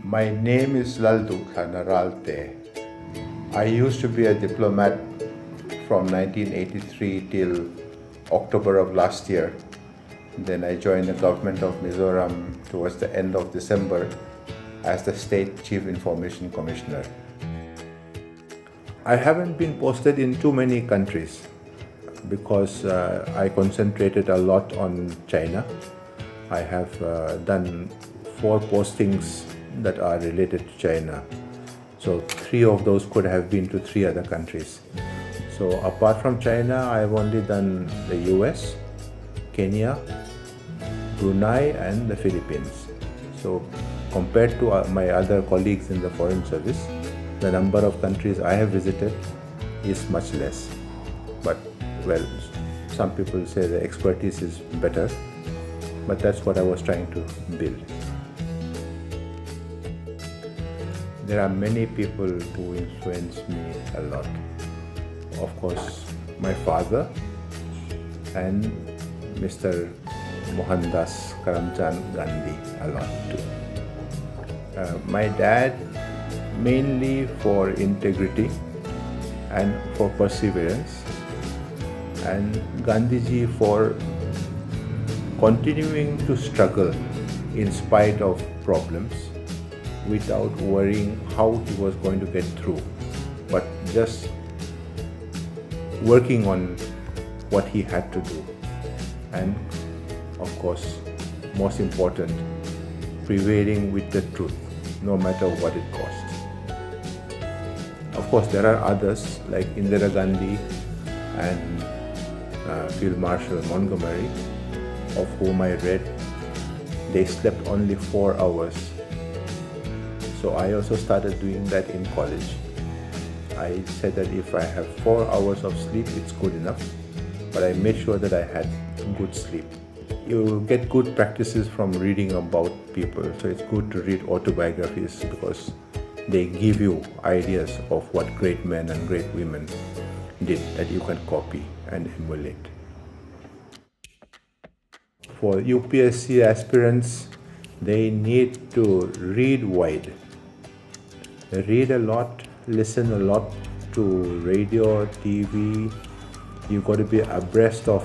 My name is Lalduhthlana Ralte. I used to be a diplomat from 1983 till October of last year. Then I joined the government of Mizoram towards the end of December as the State Chief Information Commissioner. I haven't been posted in too many countries because I concentrated a lot on China. I have done 4 postings that are related to China. So 3 of those could have been to 3 other countries. So apart from China, I've only done the US, Kenya, Brunei and the Philippines. So compared to my other colleagues in the Foreign Service, the number of countries I have visited is much less. But well, some people say the expertise is better, but that's what I was trying to build. There are many people who influence me a lot. Of course, my father and Mr. Mohandas Karamchand Gandhi a lot too. My dad mainly for integrity and for perseverance, and Gandhiji for continuing to struggle in spite of problems without worrying how he was going to get through, but just working on what he had to do. And of course, most important, prevailing with the truth, no matter what it costs. Of course, there are others like Indira Gandhi and Field Marshal Montgomery, of whom I read. They slept only 4 hours. So I also started doing that in college. I said that if I have 4 hours of sleep, it's good enough. But I made sure that I had good sleep. You get good practices from reading about people. So it's good to read autobiographies because they give you ideas of what great men and great women did that you can copy and emulate. For UPSC aspirants, they need to read wide. Read a lot, listen a lot to radio, TV. You've got to be abreast of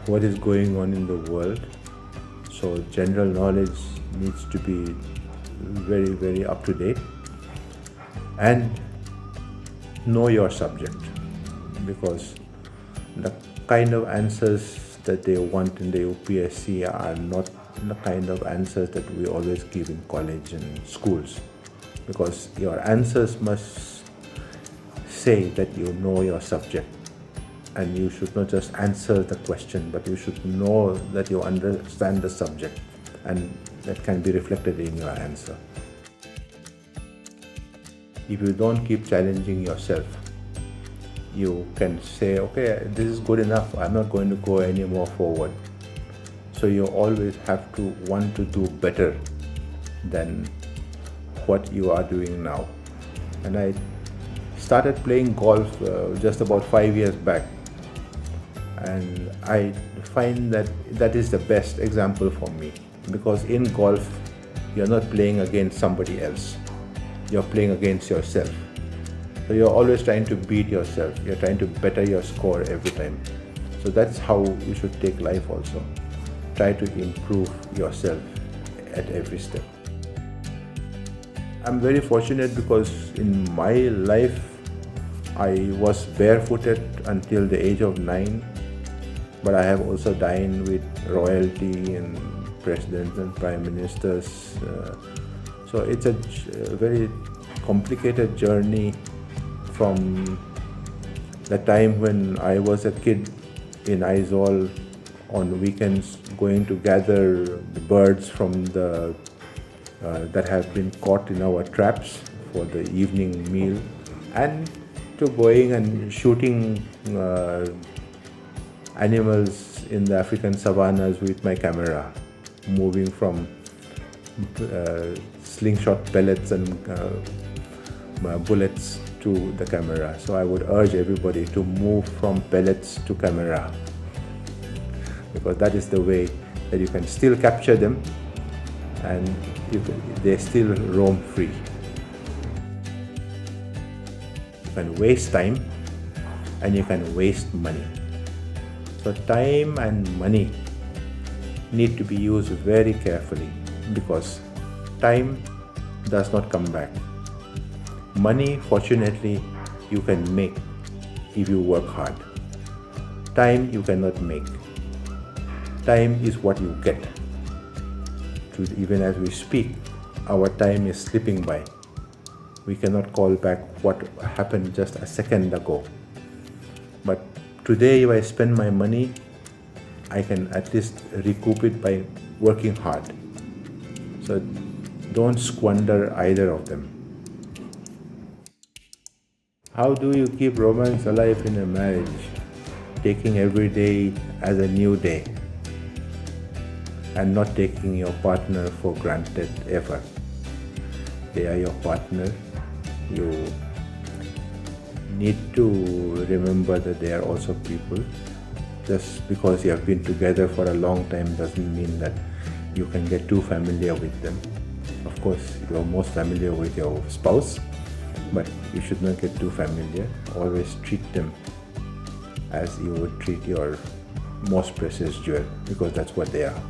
what is going on in the world. So general knowledge needs to be very, very up to date. And know your subject, because the kind of answers that they want in the UPSC are not the kind of answers that we always give in college and schools, because your answers must say that you know your subject, and you should not just answer the question, but you should know that you understand the subject, and that can be reflected in your answer. If you don't keep challenging yourself, you can say, okay, this is good enough, I'm not going to go any more forward. So you always have to want to do better than what you are doing now. And I started playing golf just about 5 years back, and I find that that is the best example for me, because in golf you're not playing against somebody else, you're playing against yourself. So you're always trying to beat yourself, you're trying to better your score every time. So that's how you should take life also. Try to improve yourself at every step. I'm very fortunate because in my life I was barefooted until the age of 9, but I have also dined with royalty and presidents and prime ministers. So it's a very complicated journey from the time when I was a kid in Aizawl on weekends, going to gather the birds from the that have been caught in our traps for the evening meal, and to going and shooting animals in the African savannas with my camera, moving from slingshot pellets and bullets to the camera. So I would urge everybody to move from pellets to camera, because that is the way that you can still capture them and they still roam free. You can waste time and you can waste money. So time and money need to be used very carefully, because time does not come back. Money, fortunately, you can make if you work hard. Time you cannot make. Time is what you get. Even as we speak, our time is slipping by. We cannot call back what happened just a second ago. But today, if I spend my money, I can at least recoup it by working hard. So don't squander either of them. How do you keep romance alive in a marriage? Taking every day as a new day and not taking your partner for granted ever. They are your partner. You need to remember that they are also people. Just because you have been together for a long time doesn't mean that you can get too familiar with them. Of course, you are most familiar with your spouse, but you should not get too familiar. Always treat them as you would treat your most precious jewel, because that's what they are.